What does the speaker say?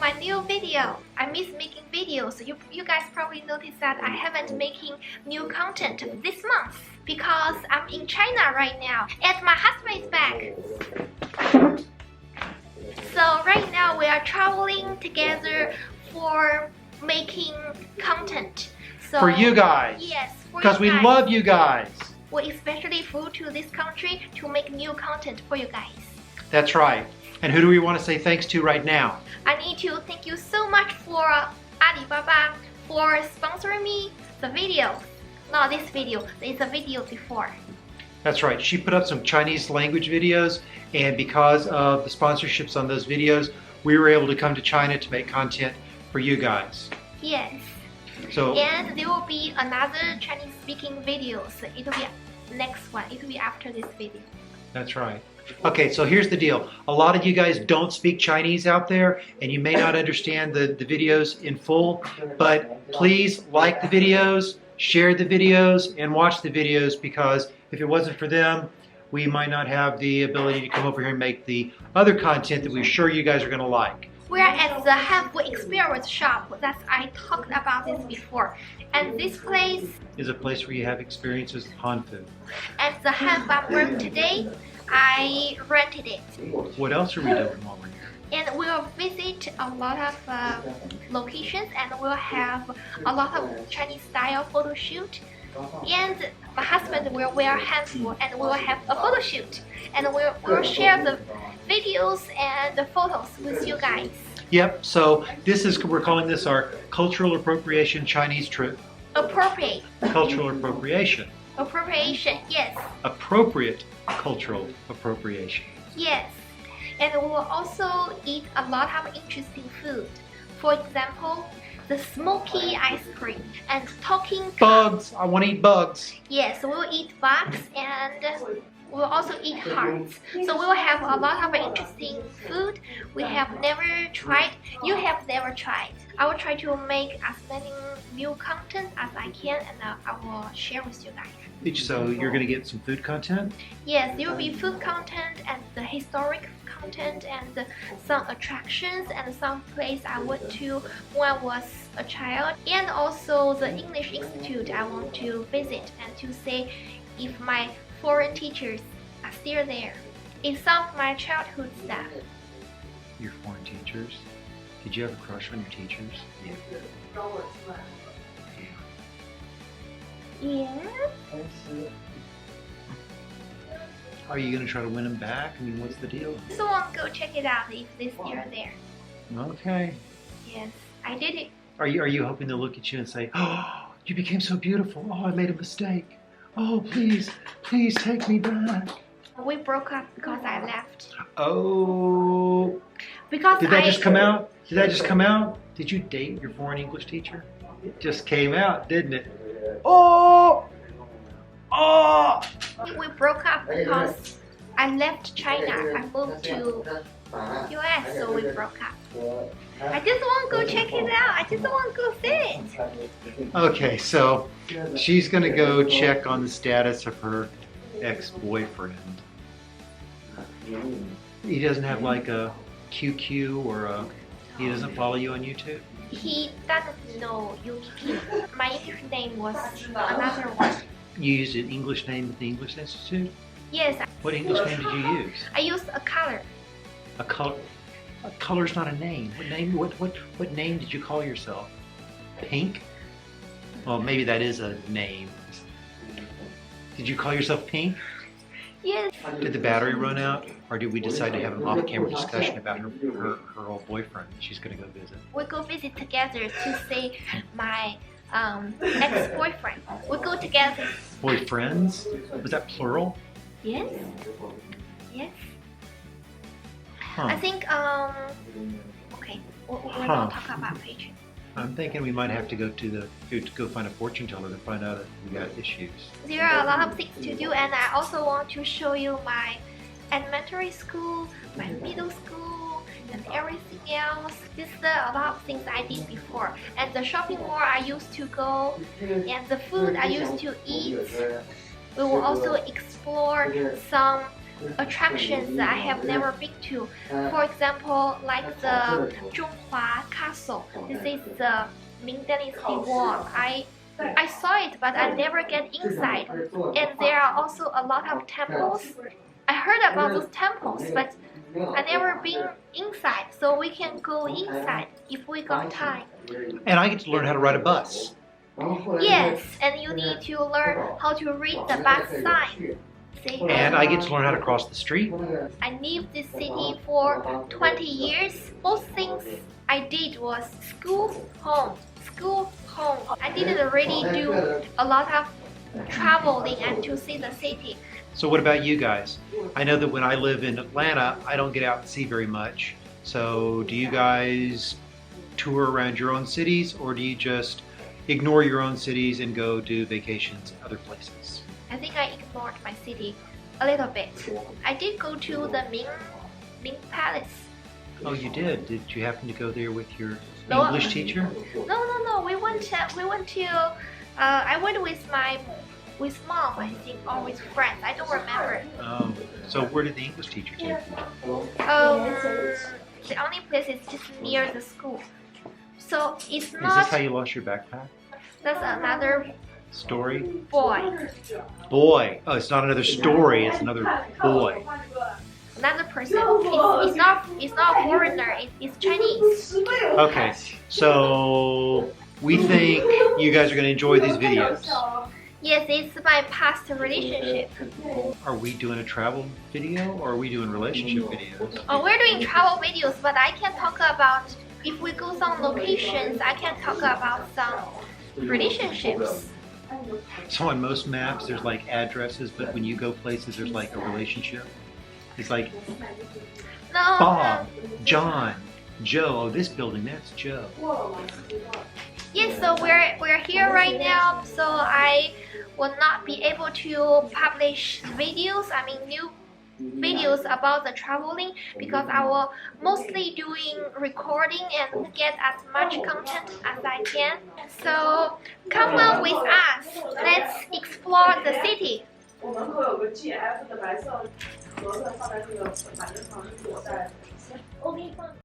my new video. I miss making videos. You guys probably noticed that I haven't making new content this month because I'm in China right now and my husband is back. So right now we are traveling together for making content. So, for you guys. Yes, because we love you guys. We especially flew to this country to make new content for you guys. That's right. And who do we want to say thanks to right now? I need to thank you so much for Alibaba for sponsoring me the video. Not this video, it's a video before. That's right. She put up some Chinese language videos, and because of the sponsorships on those videos, we were able to come to China to make content for you guys. Yes. So, and there will be another Chinese speaking videos. It will be next one. It will be after this video. That's right. Okay, so here's the deal. A lot of you guys don't speak Chinese out there, and you may not understand the videos in full, but please like the videos, share the videos, and watch the videos, because if it wasn't for them, we might not have the ability to come over here and make the other content that we're sure you guys are going to like. We're at the Halfway Experience shop. I talked about this before. And this place is a place where you have experiences with Han food. At the half I'm wearing today, I rented it. What else are we doing while we're here? And we'll visit a lot of locations, and we'll have a lot of Chinese style photo shoot. And my husband will wear handsful, and we'll have a photo shoot. And we'll share the videos and the photos with you guys. Yep, so we're calling this our Cultural Appropriation Chinese Trip. Appropriate. Cultural appropriation. Appropriation, yes. Appropriate cultural appropriation. Yes. And we will also eat a lot of interesting food. For example, the smoky ice cream and talking bugs. I want to eat bugs. Yes, we'll eat bugs, and we'll also eat hearts. So we'll have a lot of interesting food we have never tried. You have never tried. I will try to make as many new content as I can, and I will share with you guys. So you're going to get some food content? Yes, there will be food content and the historic content and some attractions and some place I went to when I was a child, and also the English Institute I want to visit and to see if my foreign teachers are still there. It's some of my childhood stuff. Your foreign teachers? Did you have a crush on your teachers? Yeah. Yeah. Are you going to try to win them back? I mean, what's the deal? So I'll go check it out if they're still there. Okay. Yes, I did it. Are you hoping they'll look at you and say, "Oh, you became so beautiful. Oh, I made a mistake. Oh, please take me back." We broke up because I left. Oh. Because Did that just come out? Did that just come out? Did you date your foreign English teacher? It just came out, didn't it? Oh! Oh! We broke up because I left China. I moved to US, so we broke up. I just want to go check it out. I just want to go see it. Okay, so she's going to go check on the status of her ex-boyfriend. He doesn't have like a QQ or he doesn't follow you on YouTube? He doesn't know Yumi. My English name was another one. You used an English name at the English Institute? Yes. What English name did you use? I used a color. A color? A color's not a name. What name? What name did you call yourself? Pink? Well, maybe that is a name. Did you call yourself Pink? Yes. Did the battery run out, or did we decide to have an off-camera discussion about her old boyfriend that she's going to go visit? We go visit together to see my ex-boyfriend. We go together. Boyfriends? Was that plural? Yes. Yes. Huh. I think okay, we're not talking about patience. I'm thinking we might have to go find a fortune teller to find out if we got issues. There are a lot of things to do, and I also want to show you my elementary school, my middle school, and everything else. This is a lot of things I did before, and the shopping mall I used to go, and the food I used to eat. We will also explore some attractions that I have never been to. For example, like the Zhonghua Castle. This is the Ming Dynasty wall. I saw it, but I never get inside. And there are also a lot of temples. I heard about those temples, but I never been inside. So we can go inside if we got time. And I get to learn how to ride a bus. Yes, and you need to learn how to read the bus sign. See? And I get to learn how to cross the street. I lived this city for 20 years. Most things I did was school, home, school, home. I didn't really do a lot of traveling and to see the city. So what about you guys? I know that when I live in Atlanta, I don't get out and see very much. So do you guys tour around your own cities, or do you just ignore your own cities and go do vacations other places? I think I ignored my city a little bit. I did go to the Ming Palace. Oh, you did? Did you happen to go there with your No. English teacher? No. We went to. I went with mom, I think, or with friends. I don't remember. Oh, so where did the English teacher take you? The only place is just near the school. So it's Is not. this how you lost your backpack? That's another Story? boy, Boy. Oh, it's not another story, it's another boy. another person. It's not a foreigner. It's Chinese. Okay, so we think you guys are going to enjoy these videos. Yes, it's my past relationship. Are we doing a travel video or are we doing relationship videos? Oh, we're doing travel videos, but I can talk about if we go some locations. I can talk about some relationships. So on most maps there's like addresses, but when you go places there's like a relationship. It's like No. Bob, John, Joe. Oh, this building, that's Joe. Yes, so we're here right now. So I will not be able to publish videos. I mean new videos about the traveling because I will mostly doing recording and get as much content as I can. So come on with us. Let's explore the city. 我们会有个 GF 的白色盒子放在这个反正旁边躲在。